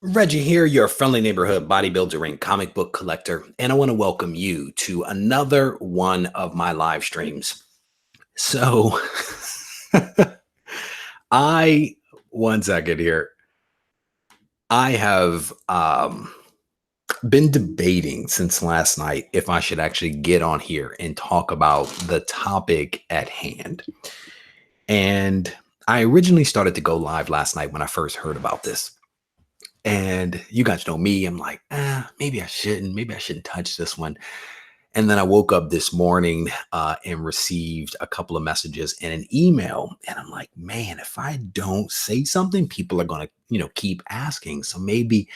Reggie here, your friendly neighborhood bodybuilder and comic book collector, and I want to welcome you to another one of my live streams. So, I, one second here, I have been debating since last night if I should actually get on here and talk about the topic at hand. And I originally started to go live last night when I first heard about this. And you guys know me. I'm like, maybe I shouldn't. Maybe I shouldn't touch this one. And then I woke up this morning and received a couple of messages and an email. And I'm like, man, if I don't say something, people are going to, keep asking. So maybe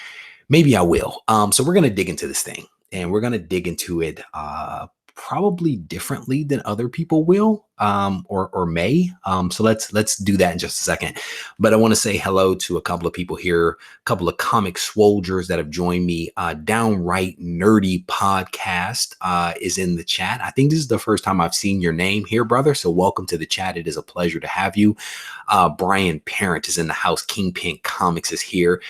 I will. So we're going to dig into this thing and we're going to dig into it probably differently than other people will or may. So let's do that in just a second. But I want to say hello to a couple of people here, a couple of comic swolgers that have joined me. Downright Nerdy Podcast is in the chat. I think this is the first time I've seen your name here, brother. So welcome to the chat. It is a pleasure to have you. Brian Parent is in the house. Kingpin Comics is here.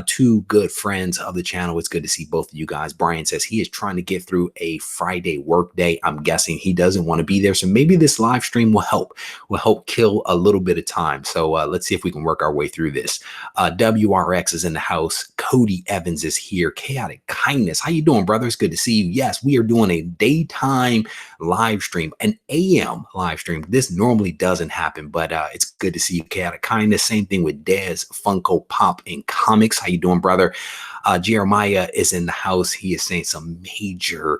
Two good friends of the channel. It's good to see both of you guys. Brian says he is trying to get through a Friday work day. I'm guessing he doesn't want to be there. So maybe this live stream will help kill a little bit of time. So let's see if we can work our way through this. WRX is in the house. Cody Evans is here. Chaotic Kindness. How you doing, brother? It's good to see you. Yes, we are doing a daytime live stream, an AM live stream. This normally doesn't happen, but it's good to see you, Chaotic Kindness. Same thing with Dez, Funko Pop, and Comics. How you doing, brother? Jeremiah is in the house. He is saying some major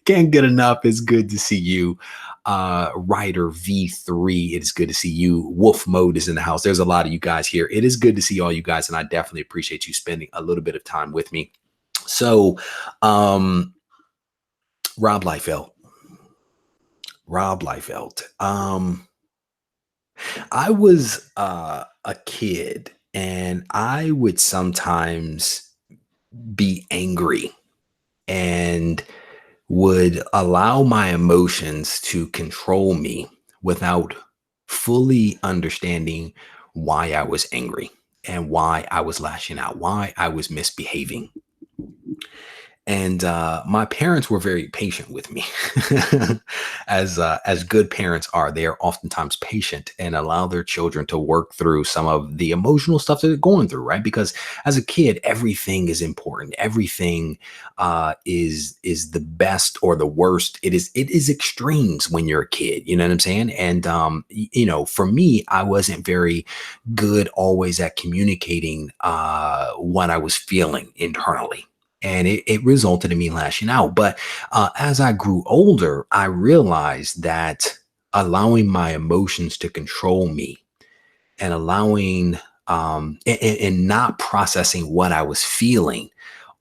can't get enough. It's good to see you. Ryder V3, it is good to see you. Wolf Mode is in the house. There's a lot of you guys here. It is good to see all you guys, and I definitely appreciate you spending a little bit of time with me. So Rob Liefeld. I was a kid and I would sometimes be angry and would allow my emotions to control me without fully understanding why I was angry and why I was lashing out, why I was misbehaving. And my parents were very patient with me, as good parents are. They are oftentimes patient and allow their children to work through some of the emotional stuff that they're going through, right? Because as a kid, everything is important. Everything is the best or the worst. It is extremes when you're a kid. You know what I'm saying? And for me, I wasn't very good always at communicating what I was feeling internally. And it resulted in me lashing out. But as I grew older, I realized that allowing my emotions to control me and allowing and not processing what I was feeling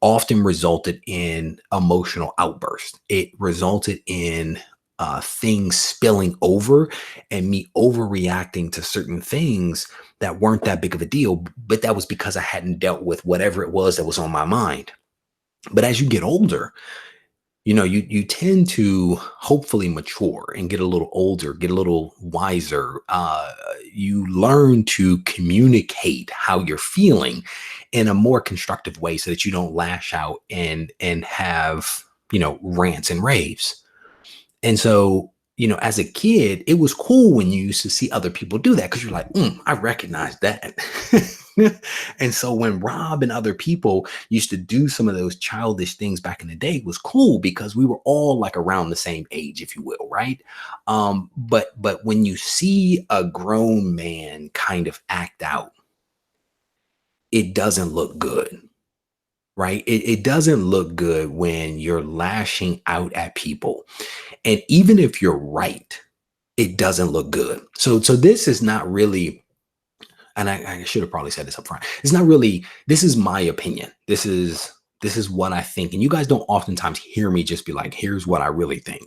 often resulted in emotional outbursts. It resulted in things spilling over and me overreacting to certain things that weren't that big of a deal. But that was because I hadn't dealt with whatever it was that was on my mind. But as you get older, you tend to hopefully mature and get a little older, get a little wiser. You learn to communicate how you're feeling in a more constructive way so that you don't lash out and have, rants and raves. And so, as a kid, it was cool when you used to see other people do that because you're like, I recognize that. And so when Rob and other people used to do some of those childish things back in the day, it was cool because we were all like around the same age, if you will, right? But when you see a grown man kind of act out, it doesn't look good. Right? It doesn't look good when you're lashing out at people. And even if you're right, it doesn't look good. So this is not really, and I should have probably said this up front. It's not really, this is my opinion. This is what I think. And you guys don't oftentimes hear me just be like, here's what I really think,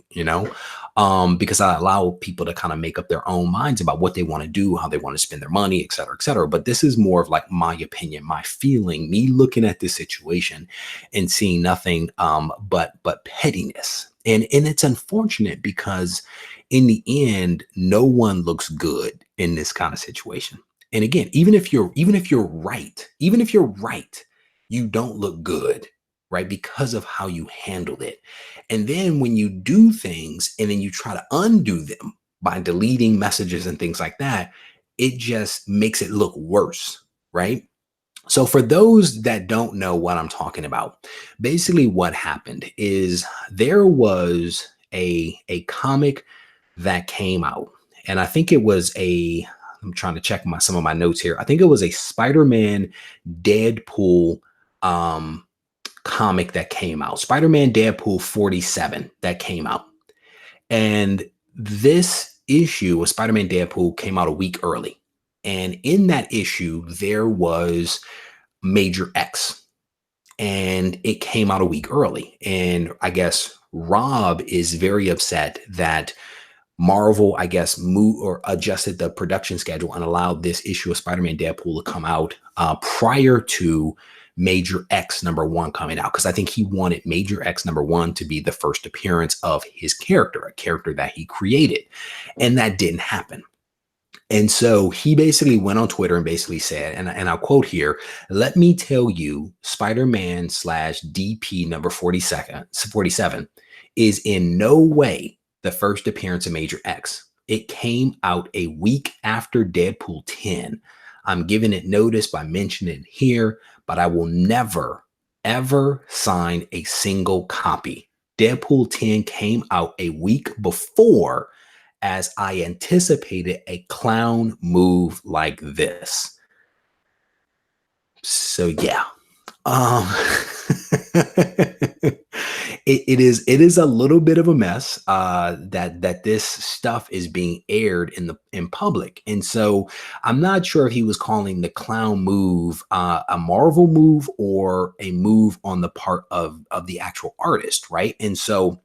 because I allow people to kind of make up their own minds about what they want to do, how they want to spend their money, et cetera, et cetera. But this is more of like my opinion, my feeling, me looking at this situation and seeing nothing but pettiness. And it's unfortunate because in the end, no one looks good in this kind of situation. And again, even if you're right, you don't look good, right? Because of how you handled it. And then when you do things and then you try to undo them by deleting messages and things like that, it just makes it look worse, right? So for those that don't know what I'm talking about, basically what happened is there was a comic that came out, and I think it was a, I'm trying to check some of my notes here. I think it was a Spider-Man Deadpool um comic that came out. Spider-Man Deadpool 47 that came out. And this issue of Spider-Man Deadpool came out a week early. And in that issue there was Major X, and it came out a week early. And I guess Rob is very upset that Marvel, I guess, moved or adjusted the production schedule and allowed this issue of Spider-Man Deadpool to come out prior to Major X #1 coming out. Because I think he wanted Major X #1 to be the first appearance of his character, a character that he created. And that didn't happen. And so he basically went on Twitter and basically said, and I'll quote here, let me tell you, Spider-Man slash DP number 47 is in no way the first appearance of Major X. It came out a week after Deadpool 10. I'm giving it notice by mentioning it here, but I will never, ever sign a single copy. Deadpool 10 came out a week before, as I anticipated a clown move like this. So yeah. Um it is a little bit of a mess that this stuff is being aired in public. And so I'm not sure if he was calling the clown move a Marvel move or a move on the part of the actual artist, right? And so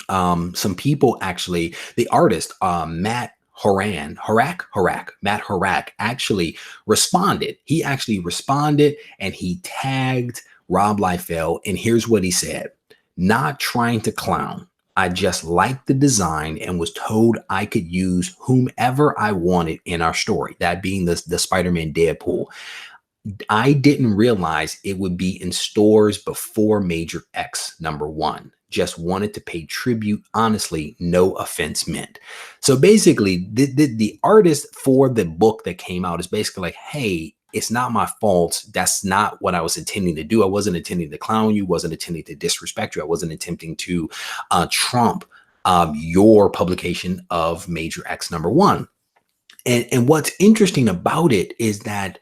some people actually, the artist, Matt Horak actually responded. He actually responded and he tagged Rob Liefeld. And here's what he said: not trying to clown. I just liked the design and was told I could use whomever I wanted in our story, that being the Spider-Man Deadpool. I didn't realize it would be in stores before Major X #1. Just wanted to pay tribute. Honestly, no offense meant. So basically, the artist for the book that came out is basically like, hey, it's not my fault. That's not what I was intending to do. I wasn't intending to clown you, wasn't intending to disrespect you. I wasn't attempting to trump your publication of Major X #1. And what's interesting about it is that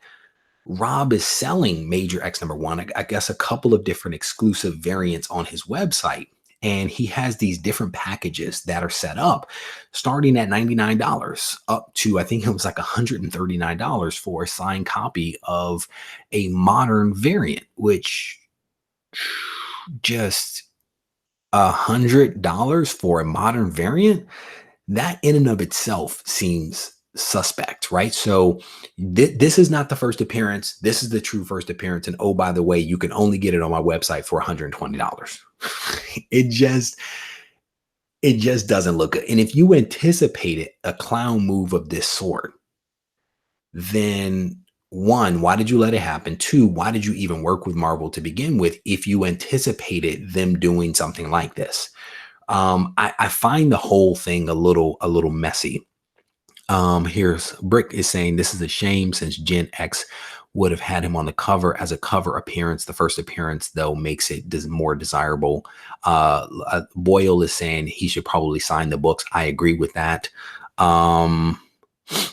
Rob is selling Major X #1, I guess a couple of different exclusive variants on his website. And he has these different packages that are set up starting at $99 up to, I think it was like $139 for a signed copy of a modern variant, which just $100 for a modern variant, that in and of itself seems suspect, right? So this is not the first appearance. This is the true first appearance. And oh, by the way, you can only get it on my website for $120. it just it just doesn't look good. And if you anticipated a clown move of this sort, then one, why did you let it happen? Two, why did you even work with Marvel to begin with if you anticipated them doing something like this? I find the whole thing a little messy. Here's Brick is saying this is a shame since Gen X would have had him on the cover as a cover appearance. The first appearance, though, makes it more desirable. Boyle is saying he should probably sign the books. I agree with that.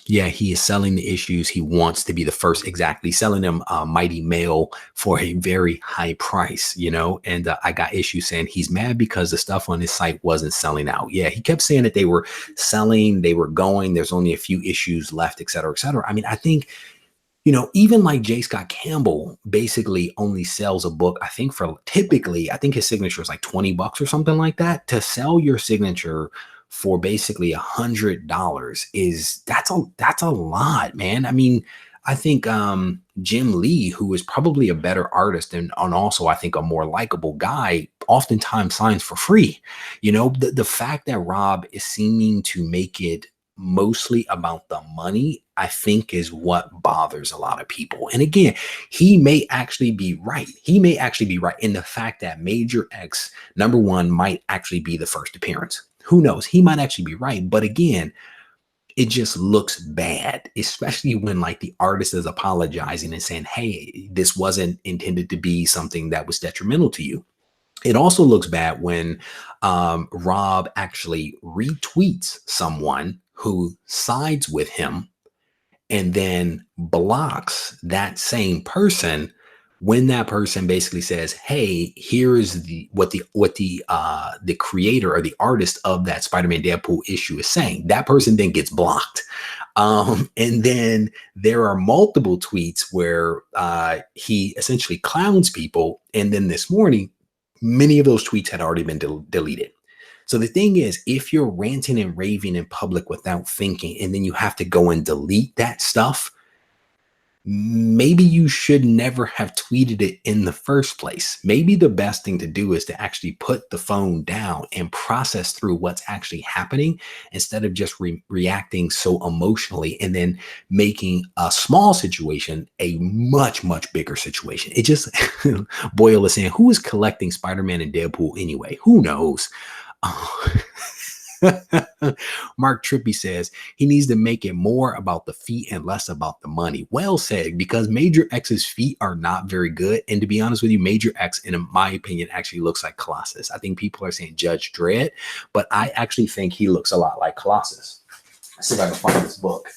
Yeah, he is selling the issues. He wants to be the first, exactly, selling them Mighty Mail for a very high price, and I got issues saying he's mad because the stuff on his site wasn't selling out. Yeah, he kept saying that they were selling, they were going, there's only a few issues left, et cetera, et cetera. I mean, I think, even like J. Scott Campbell basically only sells a book, I think for typically, I think his signature is like $20 or something like that. To sell your signature for basically $100 that's a lot, man. I mean, I think Jim Lee, who is probably a better artist and also I think a more likable guy, oftentimes signs for free. The fact that Rob is seeming to make it mostly about the money, I think is what bothers a lot of people. And again, he may actually be right. He may actually be right in the fact that Major X, number one, might actually be the first appearance. Who knows? He might actually be right. But again, it just looks bad, especially when like the artist is apologizing and saying, hey, this wasn't intended to be something that was detrimental to you. It also looks bad when Rob actually retweets someone who sides with him and then blocks that same person when that person basically says, hey, here's the creator or the artist of that Spider-Man Deadpool issue is saying. That person then gets blocked. And then there are multiple tweets where he essentially clowns people. And then this morning, many of those tweets had already been deleted. So the thing is, if you're ranting and raving in public without thinking, and then you have to go and delete that stuff, maybe you should never have tweeted it in the first place. Maybe the best thing to do is to actually put the phone down and process through what's actually happening instead of just reacting so emotionally and then making a small situation a much, much bigger situation. It just, Boyle is saying, who is collecting Spider-Man and Deadpool anyway? Who knows? Mark Trippy says he needs to make it more about the feet and less about the money. Well said, because Major X's feet are not very good. And to be honest with you, Major X, in my opinion, actually looks like Colossus. I think people are saying Judge Dredd, but I actually think he looks a lot like Colossus. Let's see if I can find this book.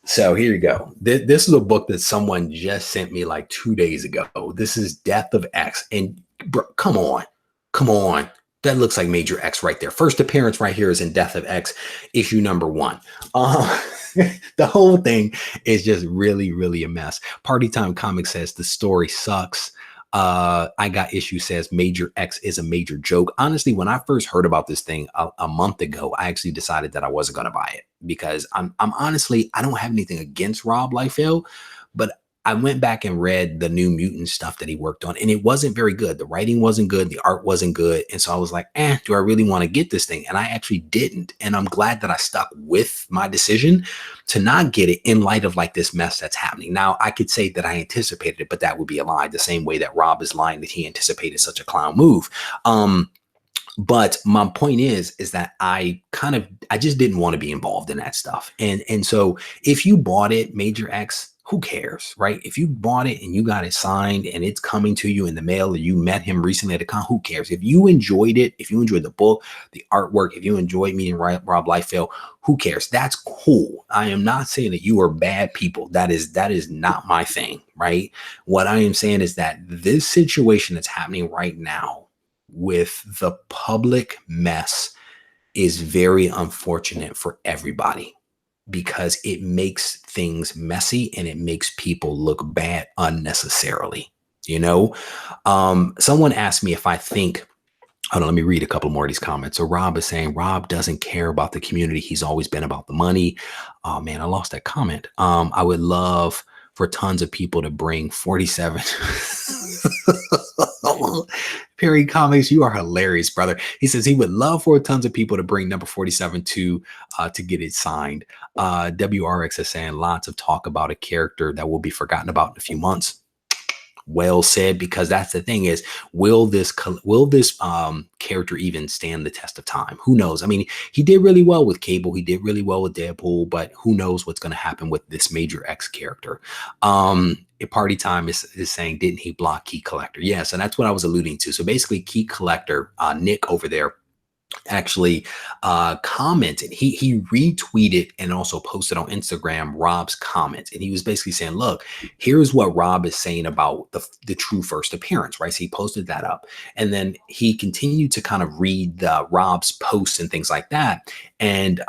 So here you go. This is a book that someone just sent me like 2 days ago. This is Death of X. And bro, come on. That looks like Major X right there. First appearance right here is in Death of X, issue number 1. The whole thing is just really, really a mess. Party Time Comics says the story sucks. I Got Issue says Major X is a major joke. Honestly, when I first heard about this thing a month ago, I actually decided that I wasn't going to buy it because I'm honestly, I don't have anything against Rob Liefeld, but I went back and read the New Mutant stuff that he worked on, and it wasn't very good. The writing wasn't good. The art wasn't good. And so I was like, do I really want to get this thing? And I actually didn't. And I'm glad that I stuck with my decision to not get it in light of like this mess that's happening. Now, I could say that I anticipated it, but that would be a lie, the same way that Rob is lying that he anticipated such a clown move. But my point is that I just didn't want to be involved in that stuff. And so if you bought it, Major X, who cares, right? If you bought it and you got it signed and it's coming to you in the mail or you met him recently at a con, who cares? If you enjoyed it, if you enjoyed the book, the artwork, if you enjoyed meeting Rob Liefeld, who cares? That's cool. I am not saying that you are bad people. That is not my thing, right? What I am saying is that this situation that's happening right now with the public mess is very unfortunate for everybody, because it makes things messy and it makes people look bad unnecessarily. Someone asked me if I think, hold on, let me read a couple more of these comments. So Rob is saying Rob doesn't care about the community. He's always been about the money. Oh man, I lost that comment. I would love for tons of people to bring 47. Perry Comics, you are hilarious, brother. He says he would love for tons of people to bring number 47 to get it signed. WRX is saying lots of talk about a character that will be forgotten about in a few months. Well said, because that's the thing is, will this character even stand the test of time? Who knows? I mean, he did really well with Cable. He did really well with Deadpool, but who knows what's going to happen with this Major X character? Party Time is saying, didn't he block Key Collector? Yes, and that's what I was alluding to. So basically, Key Collector, Nick over there, actually commented. He retweeted and also posted on Instagram Rob's comments, and he was basically saying, look, here's what Rob is saying about the true first appearance, right? So he posted that up, and then he continued to kind of read Rob's posts and things like that, and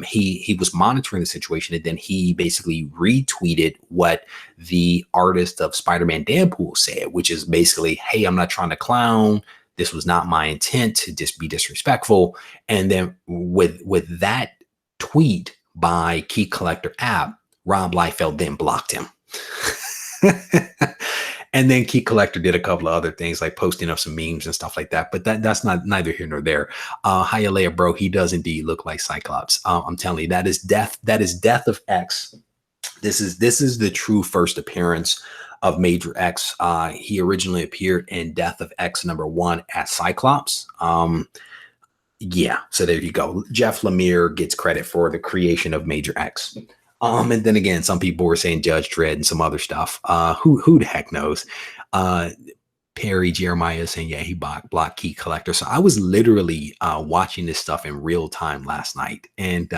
he was monitoring the situation, and then he basically retweeted what the artist of Spider-Man Deadpool said, which is basically, hey, I'm not trying to clown. This was not my intent to just be disrespectful. And then with that tweet by Key Collector app, Rob Liefeld then blocked him. And then Key Collector did a couple of other things like posting up some memes and stuff like that. But that's not neither here nor there. Hialeah, bro, he does indeed look like Cyclops. I'm telling you, that is death. That is death of X. This is the true first appearance of Major X. He originally appeared in Death of X #1 as Cyclops. Yeah, so there you go. Jeff Lemire gets credit for the creation of Major X. And then again, some people were saying Judge Dredd and some other stuff. Who the heck knows? Uh, Perry Jeremiah is saying, yeah, he blocked Key Collector. So I was literally watching this stuff in real time last night, and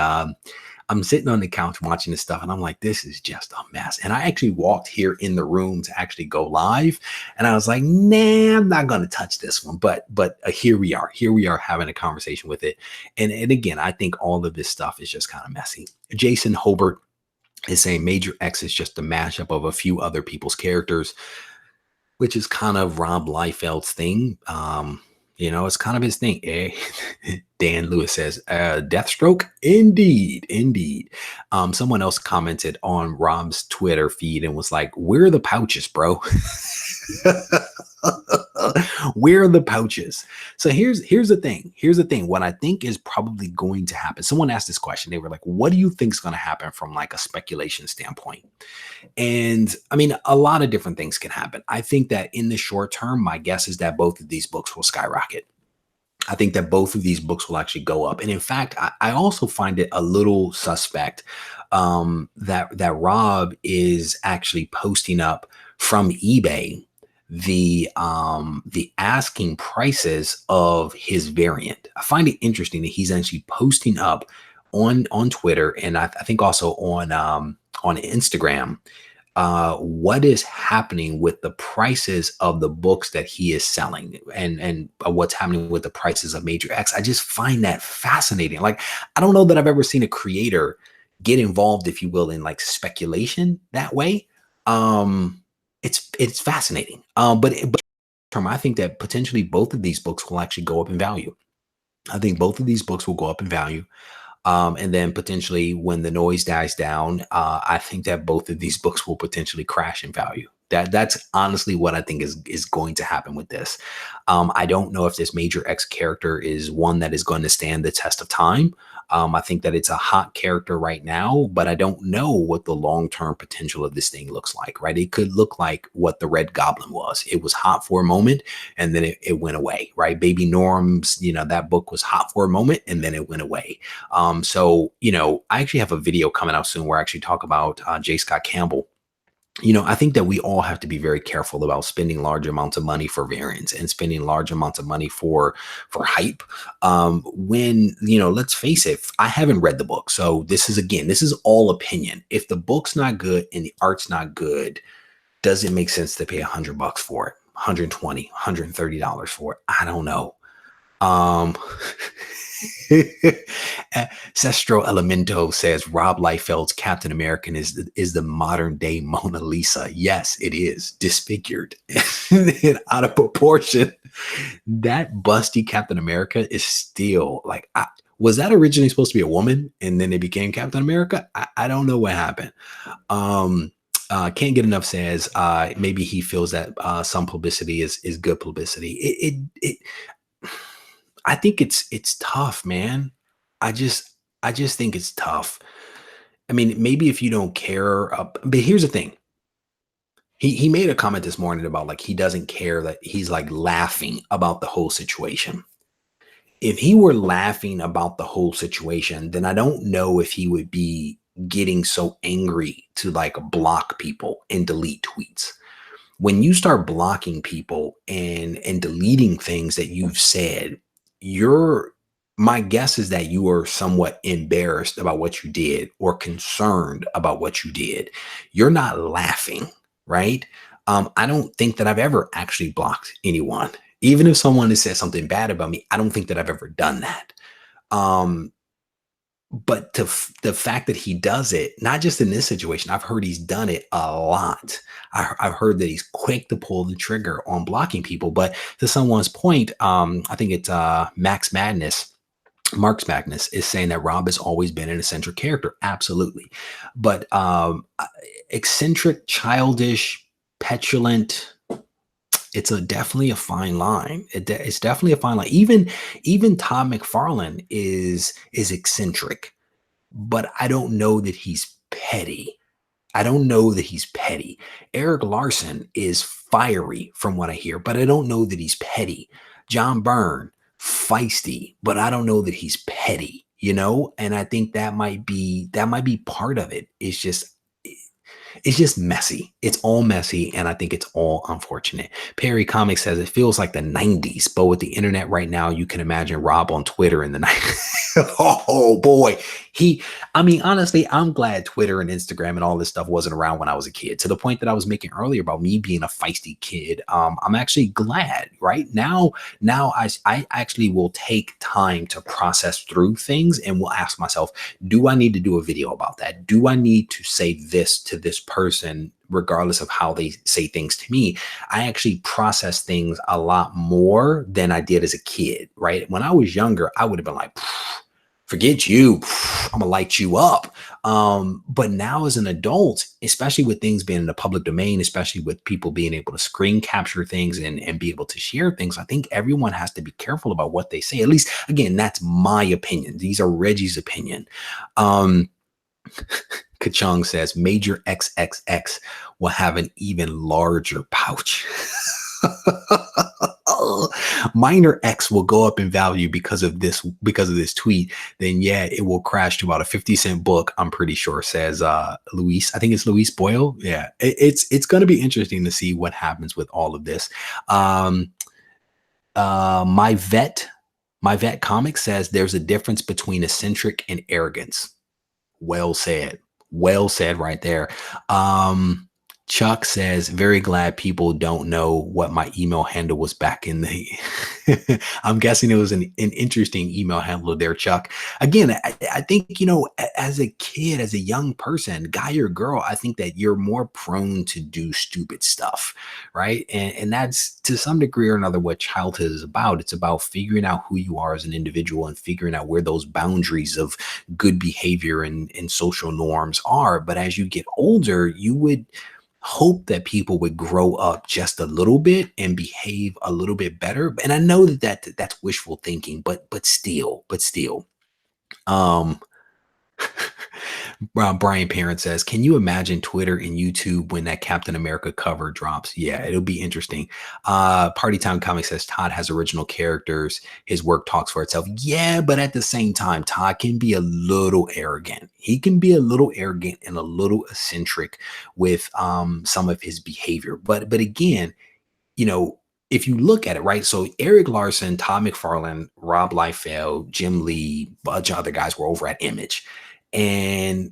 I'm sitting on the couch watching this stuff, and I'm like, this is just a mess. And I actually walked here in the room to actually go live, and I was like, nah, I'm not going to touch this one. But here we are. Here we are having a conversation with it. And again, I think all of this stuff is just kind of messy. Jason Hobart is saying Major X is just a mashup of a few other people's characters, which is kind of Rob Liefeld's thing. It's kind of his thing. Eh? Dan Lewis says, Deathstroke? Indeed, indeed. Someone else commented on Rob's Twitter feed and was like, where are the pouches, bro? Where are the pouches? So here's the thing. Here's the thing. What I think is probably going to happen. Someone asked this question. They were like, what do you think is going to happen from like a speculation standpoint? And I mean, a lot of different things can happen. I think that in the short term, my guess is that both of these books will skyrocket. I think that both of these books will actually go up. And in fact, I also find it a little suspect that Rob is actually posting up from eBay the asking prices of his variant. I find it interesting that he's actually posting up on Twitter, and I think also on Instagram, what is happening with the prices of the books that he is selling, and what's happening with the prices of Major X. I just find that fascinating. Like, I don't know that I've ever seen a creator get involved, if you will, in like speculation that way. It's fascinating. But I think that potentially both of these books will actually go up in value. I think both of these books will go up in value. And then potentially when the noise dies down, I think that both of these books will potentially crash in value. That's honestly what I think is going to happen with this. I don't know if this Major X character is one that is going to stand the test of time. I think that it's a hot character right now, but I don't know what the long-term potential of this thing looks like, right? It could look like what the Red Goblin was. It was hot for a moment and then it went away, right? Baby Norm's, that book was hot for a moment and then it went away. So, I actually have a video coming out soon where I actually talk about J. Scott Campbell. I think that we all have to be very careful about spending large amounts of money for variants and spending large amounts of money for hype. When, let's face it, I haven't read the book. So this is all opinion. If the book's not good and the art's not good, does it make sense to pay $100 for it? 120, $130 for it? I don't know. Sestro Elemento says Rob Liefeld's Captain American is the modern day Mona Lisa. Yes, it is disfigured and out of proportion. That busty Captain America is still like, was that originally supposed to be a woman and then it became Captain America? I don't know what happened. Can't get enough says maybe he feels that some publicity is good publicity. I think it's tough, man. I just think it's tough. I mean, maybe if you don't care, but here's the thing. He made a comment this morning about like he doesn't care, that he's like laughing about the whole situation. If he were laughing about the whole situation, then I don't know if he would be getting so angry to like block people and delete tweets. When you start blocking people and deleting things that you've said, my guess is that you are somewhat embarrassed about what you did or concerned about what you did. You're not laughing, right? I don't think that I've ever actually blocked anyone. Even if someone has said something bad about me, I don't think that I've ever done that. But the fact that he does it, not just in this situation, I've heard he's done it a lot. I've heard that he's quick to pull the trigger on blocking people. But to someone's point, I think it's Marks Madness is saying that Rob has always been an eccentric character. Absolutely. But eccentric, childish, petulant, It's a definitely a fine line. It's definitely a fine line. Even Todd McFarlane is eccentric, but I don't know that he's petty. I don't know that he's petty. Eric Larson is fiery from what I hear, but I don't know that he's petty. John Byrne, feisty, but I don't know that he's petty, you know? And I think that might be part of it. It's just messy. It's all messy, and I think it's all unfortunate. Perry Comics says it feels like the 90s, but with the internet right now, you can imagine Rob on Twitter in the 90s. Oh boy. I mean, honestly, I'm glad Twitter and Instagram and all this stuff wasn't around when I was a kid. To the point that I was making earlier about me being a feisty kid. I'm actually glad right now I actually will take time to process through things and will ask myself, do I need to do a video about that? Do I need to say this to this person, regardless of how they say things to me? I actually process things a lot more than I did as a kid, right? When I was younger, I would have been like, forget you, I'm gonna light you up. But now as an adult, especially with things being in the public domain, especially with people being able to screen capture things and be able to share things, I think everyone has to be careful about what they say. At least, again, that's my opinion. These are Reggie's opinion. Um, Kachung says Major XXX will have an even larger pouch. Minor X will go up in value because of this tweet. Then yeah, it will crash to about a 50-cent book, I'm pretty sure, says Luis. I think it's Luis Boyle. Yeah, it's going to be interesting to see what happens with all of this. Um, my vet comic says there's a difference between eccentric and arrogance. Well said. Well said right there. Um, Chuck says, very glad people don't know what my email handle was back in the. I'm guessing it was an interesting email handle there, Chuck. Again, I think, as a kid, as a young person, guy or girl, I think that you're more prone to do stupid stuff, right? And that's to some degree or another what childhood is about. It's about figuring out who you are as an individual and figuring out where those boundaries of good behavior and social norms are. But as you get older, you would hope that people would grow up just a little bit and behave a little bit better. And I know that's wishful thinking, but still. Um, Brian Parent says, can you imagine Twitter and YouTube when that Captain America cover drops? Yeah, it'll be interesting. Party Time Comics says Todd has original characters. His work talks for itself. Yeah, but at the same time, Todd can be a little arrogant. He can be a little arrogant and a little eccentric with some of his behavior. But again, you know, if you look at it, right? So Eric Larson, Todd McFarlane, Rob Liefeld, Jim Lee, a bunch of other guys were over at Image. And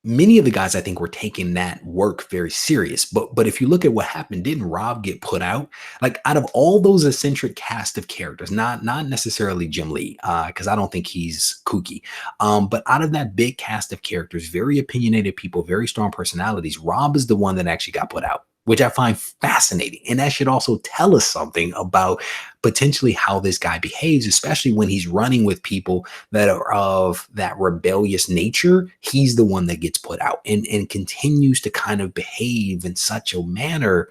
many of the guys I think were taking that work very serious. But if you look at what happened, didn't Rob get put out? Like out of all those eccentric cast of characters, not necessarily Jim Lee, because I don't think he's kooky. But out of that big cast of characters, very opinionated people, very strong personalities, Rob is the one that actually got put out, which I find fascinating. And that should also tell us something about potentially how this guy behaves, especially when he's running with people that are of that rebellious nature. He's the one that gets put out and continues to kind of behave in such a manner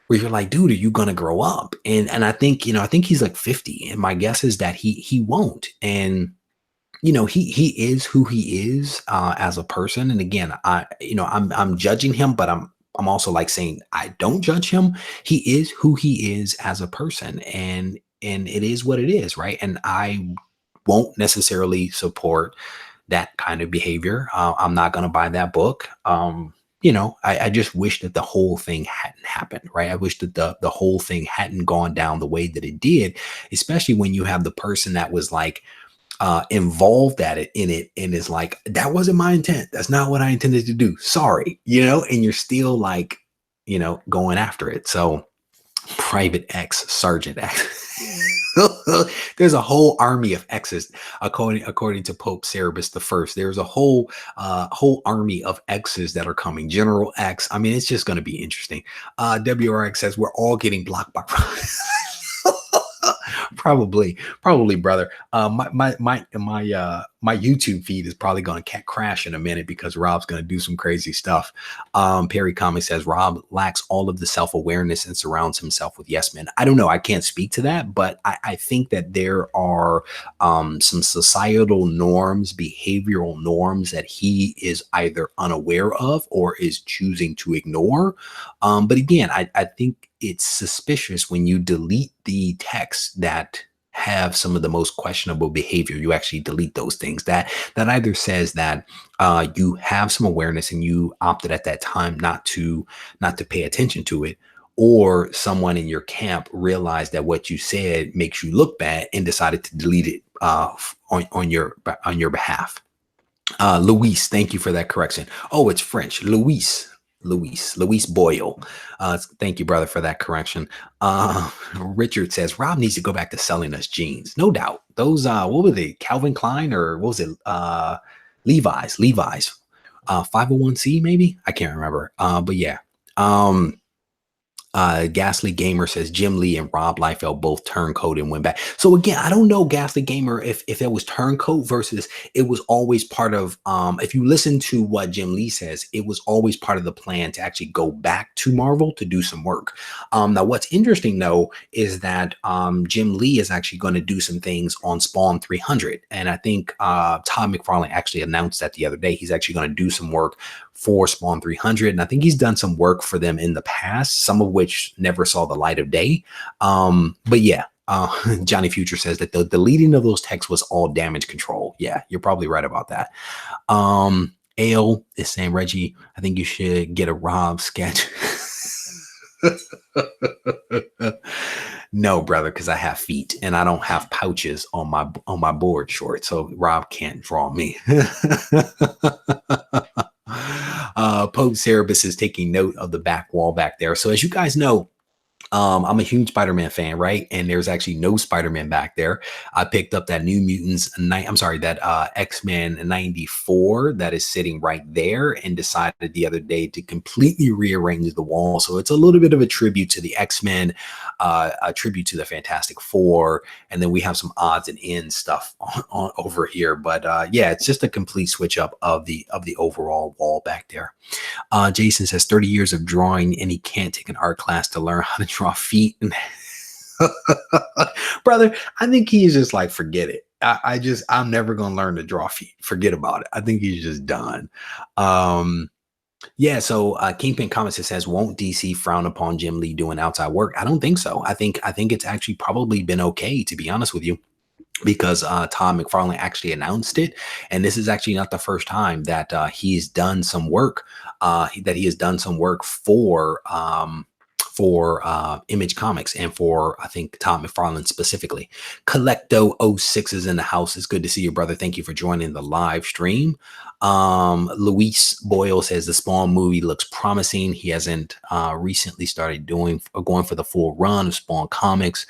where you're like, dude, are you gonna grow up? And I think he's like 50. And my guess is that he won't. And he is who he is as a person. And again, I'm judging him, but I'm also like saying I don't judge him. He is who he is as a person, and it is what it is, right? And I won't necessarily support that kind of behavior. I'm not going to buy that book. I just wish that the whole thing hadn't happened, right? I wish that the whole thing hadn't gone down the way that it did, especially when you have the person that was like involved in it and is like, that wasn't my intent, that's not what I intended to do, sorry, and you're still like, going after it. So Private X, Sergeant X. There's a whole army of X's according to Pope Cerebus the First. There's a whole army of X's that are coming. General X. I mean, it's just going to be interesting. WRX says we're all getting blocked by probably, brother. My my YouTube feed is probably going to crash in a minute because Rob's going to do some crazy stuff. Perry Comics says Rob lacks all of the self-awareness and surrounds himself with yes men. I don't know. I can't speak to that, but I think that there are some societal norms, behavioral norms that he is either unaware of or is choosing to ignore. But again, I think it's suspicious when you delete the text that have some of the most questionable behavior. You actually delete those things. That either says that you have some awareness and you opted at that time not to pay attention to it, or someone in your camp realized that what you said makes you look bad and decided to delete it on your behalf. Luis, thank you for that correction. Oh, it's French. Luis Boyle. Thank you, brother, for that correction. Richard says Rob needs to go back to selling us jeans. No doubt. Those, what were they? Calvin Klein, or what was it? Levi's. 501c, maybe? I can't remember. But yeah. Ghastly Gamer says Jim Lee and Rob Liefeld both turncoat and went back. So again, I don't know, Ghastly Gamer, if it was turncoat versus it was always part of, if you listen to what Jim Lee says, it was always part of the plan to actually go back to Marvel to do some work. Now what's interesting though is that Jim Lee is actually going to do some things on Spawn 300. And I think Todd McFarlane actually announced that the other day. He's actually going to do some work for Spawn 300. And I think he's done some work for them in the past, some of which never saw the light of day. But yeah, Johnny Future says that the deleting of those texts was all damage control. Yeah, you're probably right about that. Ale is saying, Regie, I think you should get a Rob sketch. No, brother, because I have feet and I don't have pouches on my board short, so Rob can't draw me. Pope Cerebus is taking note of the back wall back there. So as you guys know, I'm a huge Spider-Man fan, right? And there's actually no Spider-Man back there. I picked up that New Mutants that X-Men 94 that is sitting right there, and decided the other day to completely rearrange the wall. So it's a little bit of a tribute to the X-Men, a tribute to the Fantastic Four, and then we have some odds and ends stuff on over here. But yeah, it's just a complete switch up of the overall wall back there. Jason says 30 years of drawing and he can't take an art class to learn how to draw feet. Brother, I think he's just like, forget it. I'm never going to learn to draw feet. Forget about it. I think he's just done. Yeah. So Kingpin Comments says, won't DC frown upon Jim Lee doing outside work? I don't think so. I think it's actually probably been okay, to be honest with you, because Todd McFarlane actually announced it. And this is actually not the first time that he's done some work, that he has done some work for Image Comics and for, I think, Todd McFarlane specifically. Collecto06 is in the house. It's good to see you, brother. Thank you for joining the live stream. Luis Boyle says the Spawn movie looks promising. He hasn't recently started going for the full run of Spawn comics.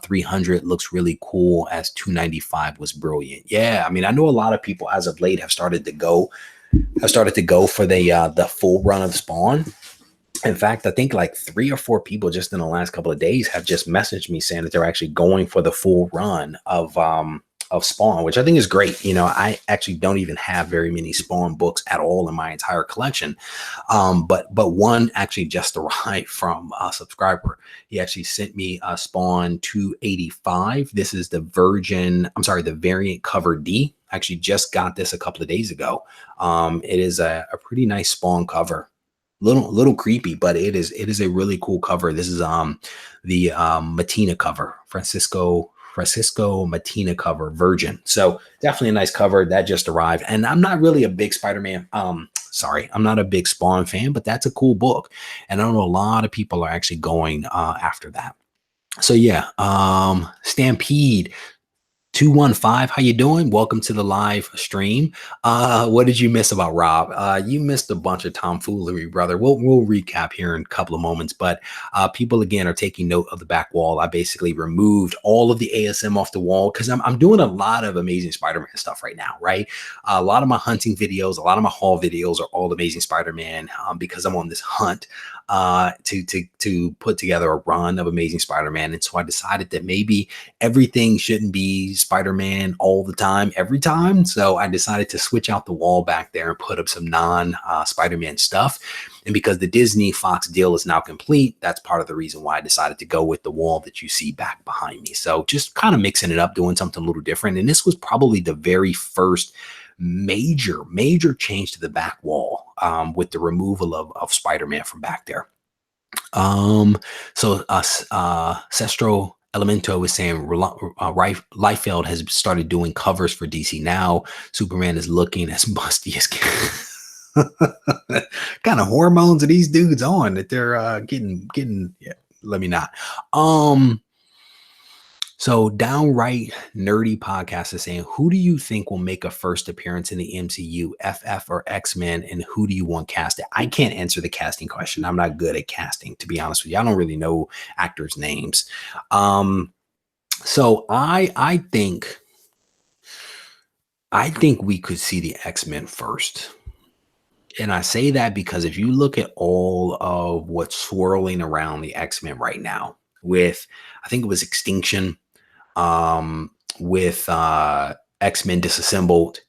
300 looks really cool, as 295 was brilliant. Yeah, I mean, I know a lot of people as of late have started to go for the full run of Spawn. In fact, I think like 3 or 4 people just in the last couple of days have just messaged me saying that they're actually going for the full run of Spawn, which I think is great. You know, I actually don't even have very many Spawn books at all in my entire collection. But one actually just arrived from a subscriber. He actually sent me a Spawn 285. This is the variant cover D. I actually just got this a couple of days ago. It is a pretty nice Spawn cover. Little creepy, but it is a really cool cover. This is the Matina cover, Francisco Matina cover, Virgin. So definitely a nice cover that just arrived. And I'm not really a big I'm not a big Spawn fan, but that's a cool book. And I know a lot of people are actually going after that. So yeah, Stampede 215, how you doing? Welcome to the live stream. What did you miss about Rob? You missed a bunch of tomfoolery, brother. We'll recap here in a couple of moments, but people again are taking note of the back wall. I basically removed all of the ASM off the wall because I'm doing a lot of Amazing Spider-Man stuff right now, right? A lot of my hunting videos, a lot of my haul videos are all Amazing Spider-Man because I'm on this hunt to put together a run of Amazing Spider-Man. And so I decided that maybe everything shouldn't be Spider-Man all the time, every time. So I decided to switch out the wall back there and put up some non Spider-Man stuff. And because the Disney Fox deal is now complete, that's part of the reason why I decided to go with the wall that you see back behind me. So just kind of mixing it up, doing something a little different. And this was probably the very first major change to the back wall, with the removal of Spider-Man from back there. Um, Sestro Elemento is saying Liefeld has started doing covers for DC now. Superman is looking as musty as kind of hormones are these dudes on that they're getting. Yeah, let me not. Um, so downright nerdy podcast is saying, who do you think will make a first appearance in the MCU, FF or X-Men, and who do you want casted? I can't answer the casting question. I'm not good at casting, to be honest with you. I don't really know actors' names. So I think we could see the X-Men first. And I say that because if you look at all of what's swirling around the X-Men right now, with I think it was Extinction, with X-Men Disassembled,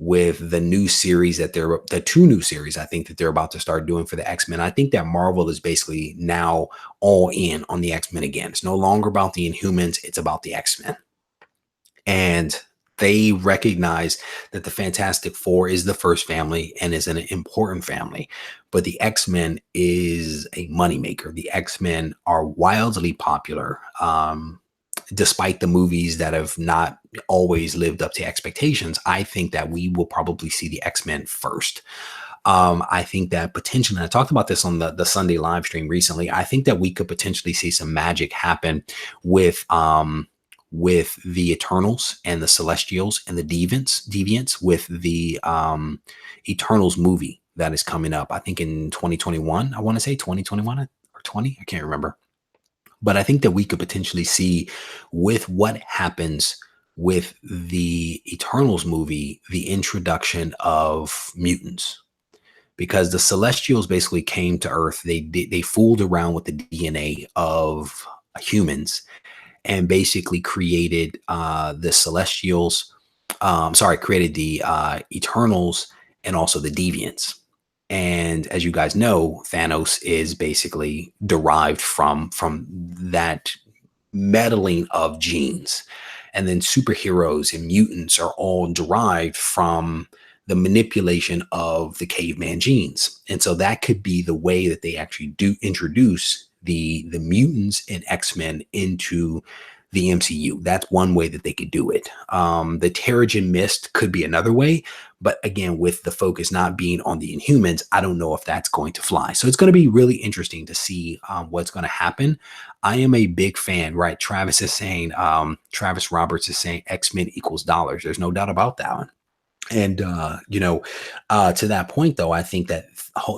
with the new series the two new series I think that they're about to start doing for the X-Men. I think that Marvel is basically now all in on the X-Men again. It's no longer about the Inhumans, it's about the X-Men. And they recognize that the Fantastic Four is the first family and is an important family, but the X-Men is a moneymaker. The X-Men are wildly popular, despite the movies that have not always lived up to expectations. I think that we will probably see the X-Men first. I think that potentially, and I talked about this on the Sunday live stream recently, I think that we could potentially see some magic happen with the Eternals and the Celestials and the Deviants with the Eternals movie that is coming up, I think in 2021. I want to say 2021 or 20, I can't remember. But I think that we could potentially see, with what happens with the Eternals movie, the introduction of mutants. Because the Celestials basically came to Earth. They fooled around with the DNA of humans and basically created the Celestials. Created the Eternals and also the Deviants. And as you guys know, Thanos is basically derived from that meddling of genes. And then superheroes and mutants are all derived from the manipulation of the caveman genes. And so that could be the way that they actually do introduce the mutants and X-Men into the MCU. That's one way that they could do it. The Terrigen Mist could be another way, but again, with the focus not being on the Inhumans, I don't know if that's going to fly. So it's going to be really interesting to see what's going to happen. I am a big fan, right? Travis Roberts is saying X-Men equals dollars. There's no doubt about that one. And, to that point, though, I think that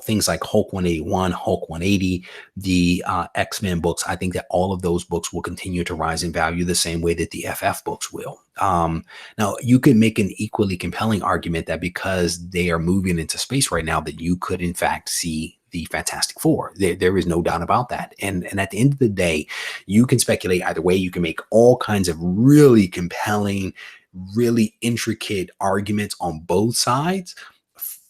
things like Hulk 181, Hulk 180, the X-Men books, I think that all of those books will continue to rise in value the same way that the FF books will. Now, you could make an equally compelling argument that because they are moving into space right now, that you could, in fact, see the Fantastic Four. There is no doubt about that. And at the end of the day, you can speculate either way. You can make all kinds of really compelling, really intricate arguments on both sides,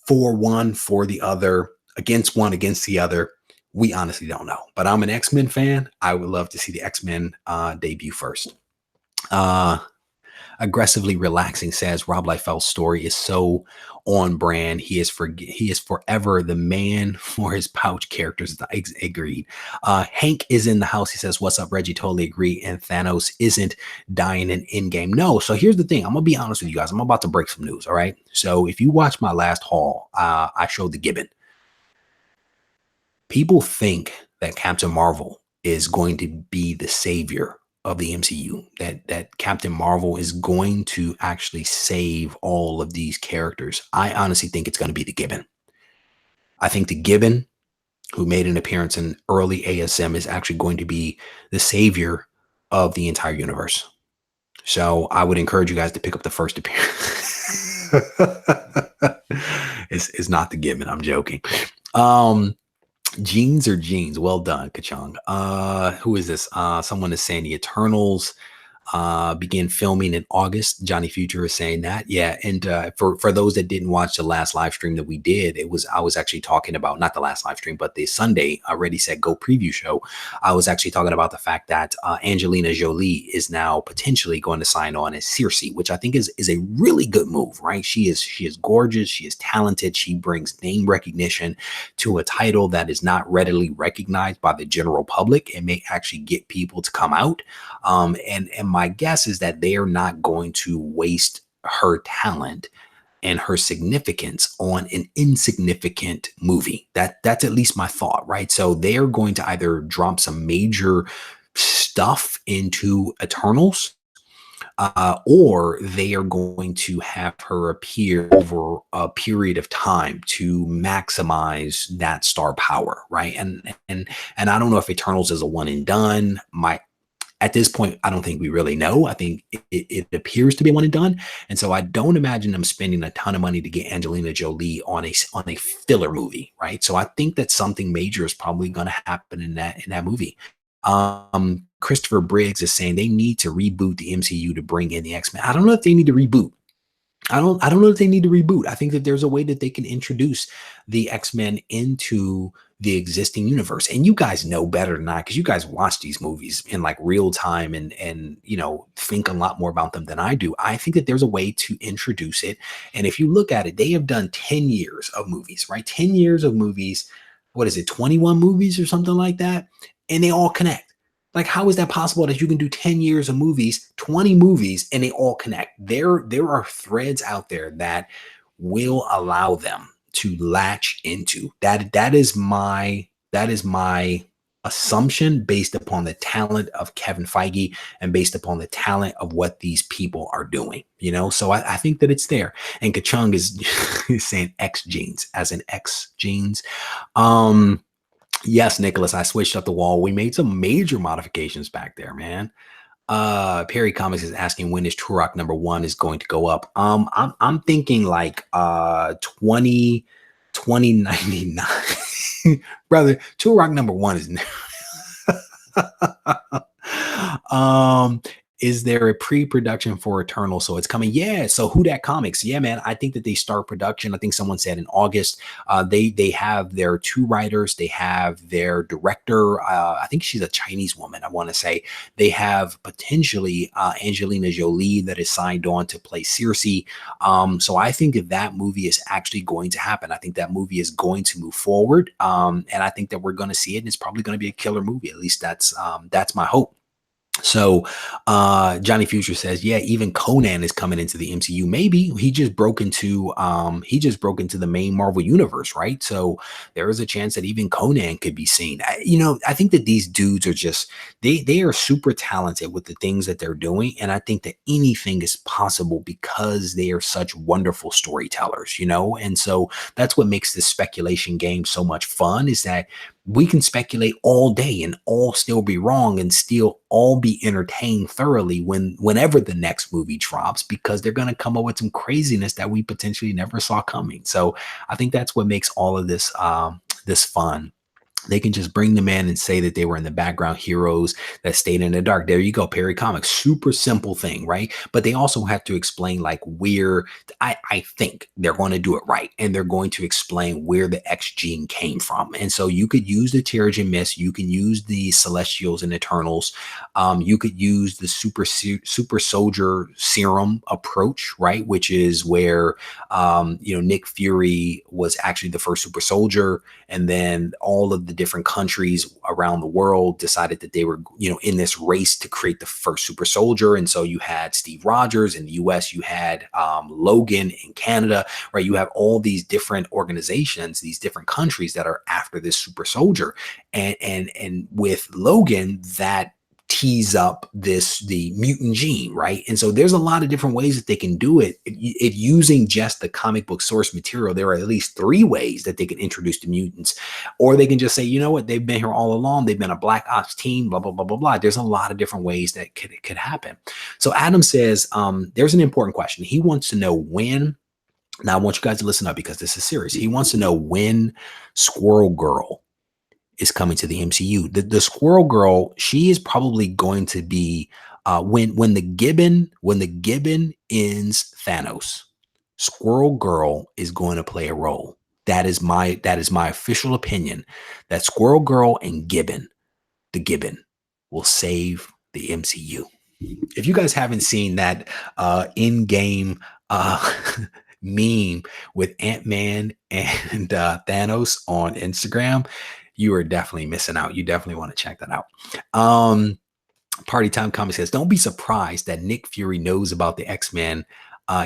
for one, for the other, against one, against the other. We honestly don't know. But I'm an X-Men fan. I would love to see the X-Men debut first. Aggressively Relaxing says Rob Liefeld's story is so on brand. He is forever the man for his pouch characters. Agreed. Hank is in the house. He says, "What's up, Reggie?" Totally agree. And Thanos isn't dying in Endgame. No. So here's the thing. I'm gonna be honest with you guys. I'm about to break some news. All right. So if you watch my last haul, I showed the Gibbon. People think that Captain Marvel is going to be the savior of the MCU, that Captain Marvel is going to actually save all of these characters. I honestly think it's going to be the Gibbon. I think the Gibbon, who made an appearance in early ASM, is actually going to be the savior of the entire universe. So I would encourage you guys to pick up the first appearance. It's not the Gibbon. I'm joking. Jeans or jeans? Well done, Kachong. Who is this? Someone is saying the Eternals. begin filming in August. Johnny Future is saying that. Yeah. And for those that didn't watch the last live stream that we did, I was actually talking about not the last live stream, but the Sunday Ready Set Go preview show. I was actually talking about the fact that Angelina Jolie is now potentially going to sign on as Circe, which I think is a really good move, right? She is gorgeous, she is talented, she brings name recognition to a title that is not readily recognized by the general public. It may actually get people to come out. And my guess is that they are not going to waste her talent and her significance on an insignificant movie. That's at least my thought, right? So they're going to either drop some major stuff into Eternals, or they are going to have her appear over a period of time to maximize that star power, right? And I don't know if Eternals is a one and done. My At this point, I don't think we really know. I think it appears to be one and done, and so I don't imagine them spending a ton of money to get Angelina Jolie on a filler movie, right? So I think that something major is probably going to happen in that movie. Christopher Briggs is saying they need to reboot the MCU to bring in the X-Men. I don't know if they need to reboot. I don't know if they need to reboot. I think that there's a way that they can introduce the X-Men into the existing universe. And you guys know better than I, because you guys watch these movies in like real time and think a lot more about them than I do. I think that there's a way to introduce it. And if you look at it, they have done 10 years of movies, right? 10 years of movies. What is it, 21 movies or something like that? And they all connect. Like, how is that possible that you can do 10 years of movies, 20 movies, and they all connect? There are threads out there that will allow them to latch into. That is my assumption based upon the talent of Kevin Feige and based upon the talent of what these people are doing. So I think that it's there. And Kachung is, is saying X genes as in X genes. Yes, Nicholas, I switched up the wall. We made some major modifications back there, man. Perry Comics is asking when is Turok #1 is going to go up. I'm thinking like 2099. Brother, Turok #1 is um, is there a pre-production for Eternal? So it's coming. Yeah. So Who Dat Comics? Yeah, man. I think that they start production. I think someone said in August. They have their two writers. They have their director. I think she's a Chinese woman, I want to say. They have potentially Angelina Jolie that is signed on to play Circe. So I think that movie is actually going to happen. I think that movie is going to move forward. And I think that we're going to see it. And it's probably going to be a killer movie. At least that's my hope. So Johnny Future says, yeah, even Conan is coming into the MCU. Maybe he just broke into the main Marvel universe, right? So there is a chance that even Conan could be seen. I think that these dudes are just they are super talented with the things that they're doing, and I think that anything is possible because they are such wonderful storytellers, and so that's what makes this speculation game so much fun, is that we can speculate all day and all still be wrong and still all be entertained thoroughly whenever the next movie drops, because they're going to come up with some craziness that we potentially never saw coming. So I think that's what makes all of this fun. They can just bring them in and say that they were in the background heroes that stayed in the dark. There you go, Perry Comics. Super simple thing, right? But they also have to explain like where I think they're going to do it right. And they're going to explain where the X gene came from. And so you could use the Terrigen Mist. You can use the Celestials and Eternals. You could use the super soldier serum approach, right? Which is where, Nick Fury was actually the first super soldier. And then all of the different countries around the world decided that they were, in this race to create the first super soldier. And so you had Steve Rogers in the US, you had Logan in Canada, right? You have all these different organizations, these different countries that are after this super soldier. And with Logan, that tease up the mutant gene, right? And so there's a lot of different ways that they can do it. If using just the comic book source material, there are at least 3 ways that they can introduce the mutants. Or they can just say, you know what, they've been here all along. They've been a Black Ops team, blah, blah, blah, blah, blah. There's a lot of different ways that could happen. So Adam says, there's an important question. He wants to know when. Now, I want you guys to listen up because this is serious. He wants to know when Squirrel Girl is coming to the MCU. The Squirrel Girl, she is probably going to be When the gibbon ends Thanos, Squirrel Girl is going to play a role. That is my official opinion. That Squirrel Girl and the Gibbon, will save the MCU. If you guys haven't seen that in-game meme with Ant-Man and Thanos on Instagram, you are definitely missing out. You definitely want to check that out. Party Time Comics says, don't be surprised that Nick Fury knows about the X-Men.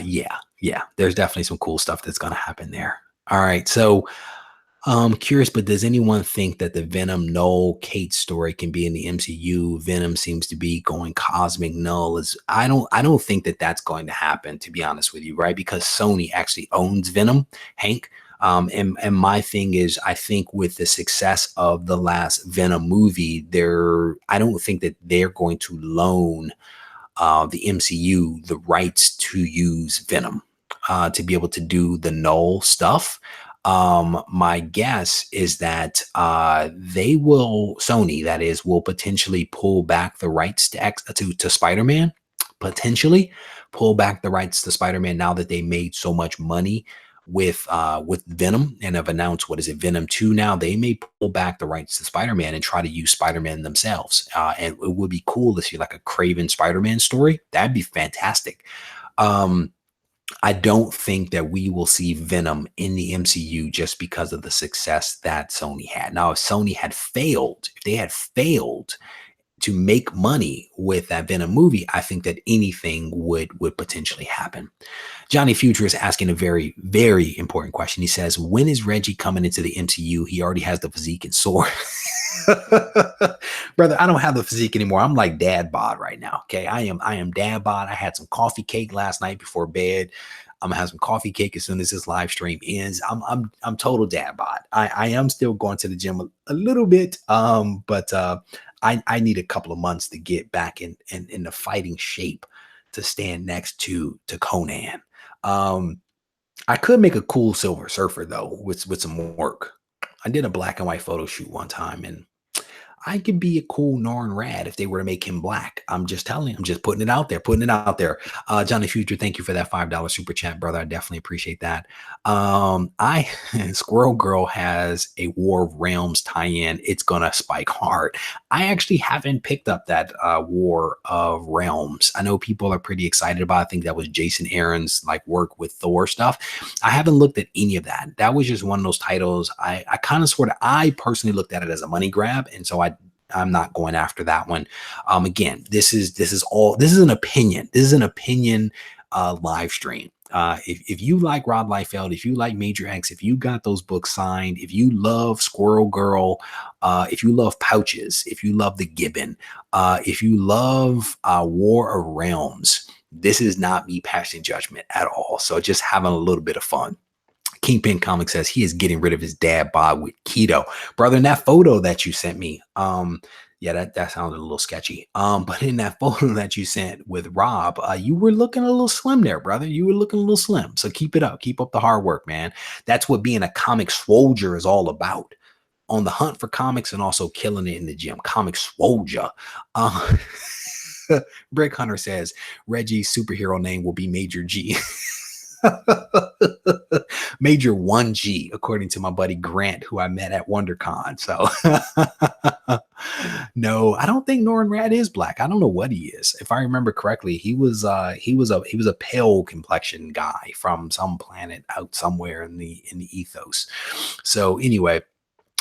Yeah, there's definitely some cool stuff that's going to happen there. All right, so curious, but does anyone think that the Venom Null Kate story can be in the MCU? Venom seems to be going cosmic null. Is I don't think that that's going to happen, to be honest with you, right? Because Sony actually owns Venom, Hank. And my thing is, I think with the success of the last Venom movie, I don't think that they're going to loan the MCU the rights to use Venom to be able to do the null stuff. My guess is that Sony, that is, will potentially pull back the rights to Spider-Man, potentially pull back the rights to Spider-Man now that they made so much money with Venom and have announced, what is it, Venom 2 now. They may pull back the rights to Spider-Man and try to use Spider-Man themselves. And it would be cool to see like a Craven Spider-Man story. That'd be fantastic. I don't think that we will see Venom in the MCU just because of the success that Sony had. Now, if they had failed to make money with that Venom movie, I think that anything would potentially happen. Johnny Future is asking a very, very important question. He says, when is Reggie coming into the MCU? He already has the physique and sword. Brother, I don't have the physique anymore. I'm like dad bod right now. Okay. I am dad bod. I had some coffee cake last night before bed. I'm gonna have some coffee cake as soon as this live stream ends. I'm total dad bod. I am still going to the gym a little bit. But I need a couple of months to get back in the fighting shape to stand next to Conan. I could make a cool Silver Surfer though with some work. I did a black and white photo shoot one time, and I could be a cool Norn Rad if they were to make him black. I'm just telling you, I'm just putting it out there, putting it out there. Johnny Future, thank you for that $5 super chat, brother. I definitely appreciate that. I Squirrel Girl has a War of Realms tie-in. It's gonna spike hard. I actually haven't picked up that War of Realms. I know people are pretty excited about it. I think that was Jason Aaron's like work with Thor stuff. I haven't looked at any of that. That was just one of those titles. I kind of sort of, I personally looked at it as a money grab, and so I'm not going after that one. Again, this is an opinion. This is an opinion live stream. If you like Rob Liefeld, if you like Major X, if you got those books signed, if you love Squirrel Girl, if you love Pouches, if you love the Gibbon, if you love War of Realms, this is not me passing judgment at all. So just having a little bit of fun. Kingpin Comics says he is getting rid of his dad bod with keto. Brother, in that photo that you sent me, yeah, that sounded a little sketchy. But in that photo that you sent with Rob, you were looking a little slim there, brother. You were looking a little slim. So keep it up. Keep up the hard work, man. That's what being a comic soldier is all about. On the hunt for comics and also killing it in the gym. Comic soldier. Brick Hunter says Reggie's superhero name will be Major G. Major 1G, according to my buddy Grant, who I met at WonderCon. So no, I don't think Norrin Rad is black. I don't know what he is. If I remember correctly, he was a pale complexion guy from some planet out somewhere in the ethos. So anyway,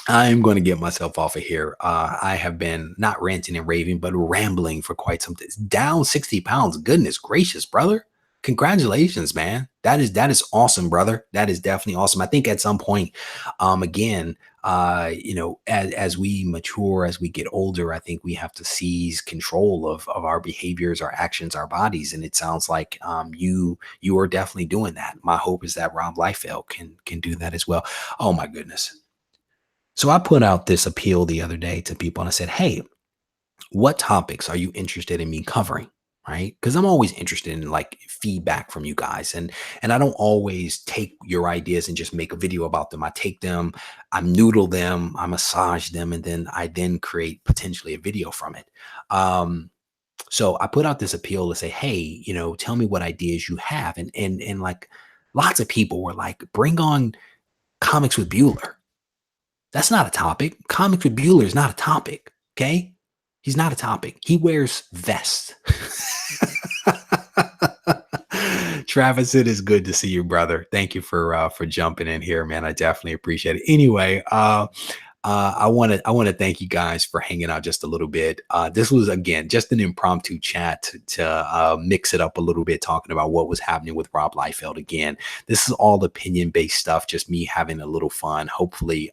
I'm going to get myself off of here. I have been not ranting and raving, but rambling for quite some time. Down 60 pounds. Goodness gracious, brother. Congratulations, man. That is awesome, brother. That is definitely awesome. I think at some point, again, as we mature, as we get older, I think we have to seize control of our behaviors, our actions, our bodies. And it sounds like you are definitely doing that. My hope is that Rob Liefeld can do that as well. Oh my goodness. So I put out this appeal the other day to people and I said, hey, what topics are you interested in me covering? Right. Because I'm always interested in like feedback from you guys. And I don't always take your ideas and just make a video about them. I take them, I noodle them, I massage them, and then I create potentially a video from it. So I put out this appeal to say, hey, tell me what ideas you have. And like lots of people were like, bring on comics with Bueller. That's not a topic. Comics with Bueller is not a topic. Okay. He's not a topic. He wears vests. Travis, it is good to see you, brother. Thank you for jumping in here, man. I definitely appreciate it. Anyway, I want to thank you guys for hanging out just a little bit. This was again just an impromptu chat to mix it up a little bit, talking about what was happening with Rob Liefeld. Again, this is all opinion based stuff, just me having a little fun. Hopefully,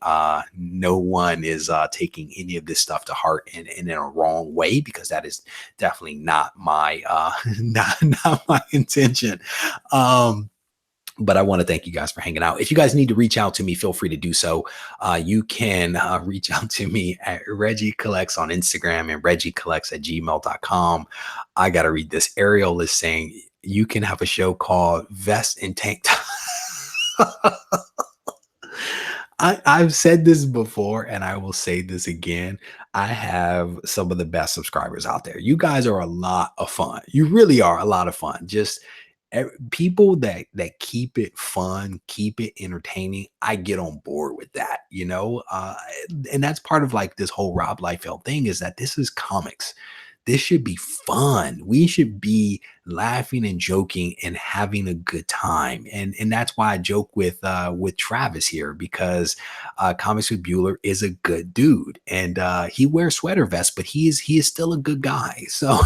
no one is taking any of this stuff to heart in a wrong way, because that is definitely not my not my intention. Um, but I want to thank you guys for hanging out. If you guys need to reach out to me, feel free to do so. You can reach out to me at Regie Collects on Instagram and Regie Collects at gmail.com. I got to read this. Ariel is saying you can have a show called Vest and Tank Top. I've said this before and I will say this again. I have some of the best subscribers out there. You guys are a lot of fun. You really are a lot of fun. Just people that keep it fun, keep it entertaining. I get on board with that, and that's part of like this whole Rob Liefeld thing, is that this is comics. This should be fun. We should be laughing and joking and having a good time. And that's why I joke with Travis here, because Comics with Bueller is a good dude. And he wears sweater vests, but he is still a good guy. So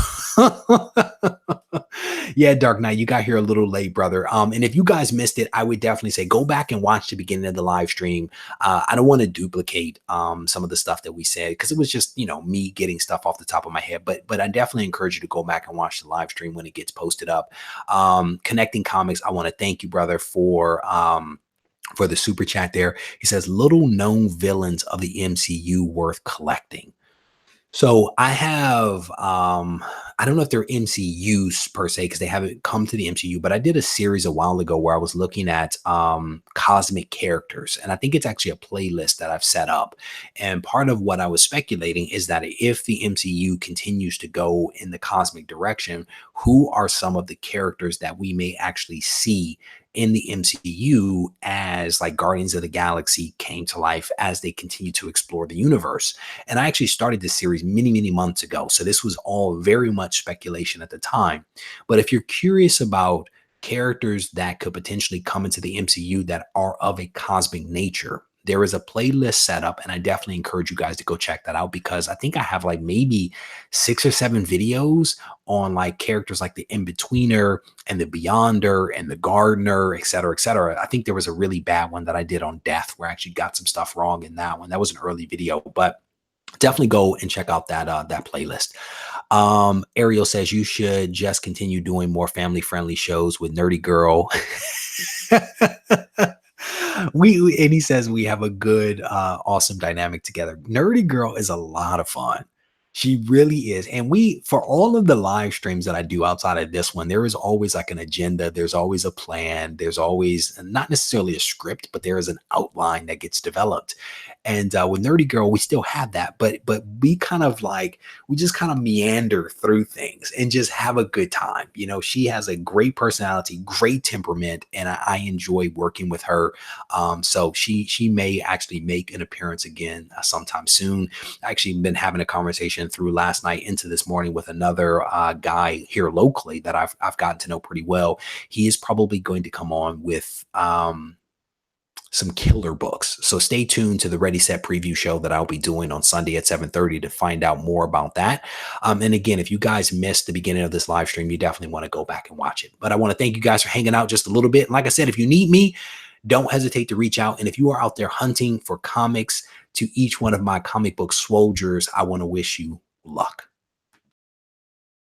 yeah, Dark Knight, you got here a little late, brother. And if you guys missed it, I would definitely say go back and watch the beginning of the live stream. I don't want to duplicate some of the stuff that we said, because it was just me getting stuff off the top of my head. But I definitely encourage you to go back and watch the live stream when it gets posted up. Connecting Comics, I want to thank you, brother, for the super chat there. He says, little known villains of the MCU worth collecting. So I have, I don't know if they're MCUs per se, because they haven't come to the MCU, but I did a series a while ago where I was looking at cosmic characters. And I think it's actually a playlist that I've set up. And part of what I was speculating is that if the MCU continues to go in the cosmic direction, who are some of the characters that we may actually see in the MCU as like Guardians of the Galaxy came to life as they continue to explore the universe. And I actually started this series many, many months ago. So this was all very much speculation at the time. But if you're curious about characters that could potentially come into the MCU that are of a cosmic nature, there is a playlist set up, and I definitely encourage you guys to go check that out, because I think I have like maybe 6 or 7 videos on like characters like the In-Betweener and the Beyonder and the Gardener, et cetera, et cetera. I think there was a really bad one that I did on Death where I actually got some stuff wrong in that one. That was an early video, but definitely go and check out that playlist. Ariel says you should just continue doing more family friendly shows with Nerdy Girl. And he says we have a good awesome dynamic together. Nerdy Girl is a lot of fun. She really is. And for all of the live streams that I do outside of this one, there is always like an agenda. There's always a plan. There's always not necessarily a script, but there is an outline that gets developed. And with Nerdy Girl, we still have that, but we just kind of meander through things and just have a good time. She has a great personality, great temperament, and I enjoy working with her. So she may actually make an appearance again sometime soon. I actually been having a conversation through last night into this morning with another guy here locally that I've gotten to know pretty well. He is probably going to come on with some killer books. So stay tuned to the Ready Set preview show that I'll be doing on Sunday at 7:30 to find out more about that. And again, if you guys missed the beginning of this live stream, you definitely want to go back and watch it. But I want to thank you guys for hanging out just a little bit. And like I said, if you need me, don't hesitate to reach out. And if you are out there hunting for comics to each one of my comic book soldiers, I want to wish you luck.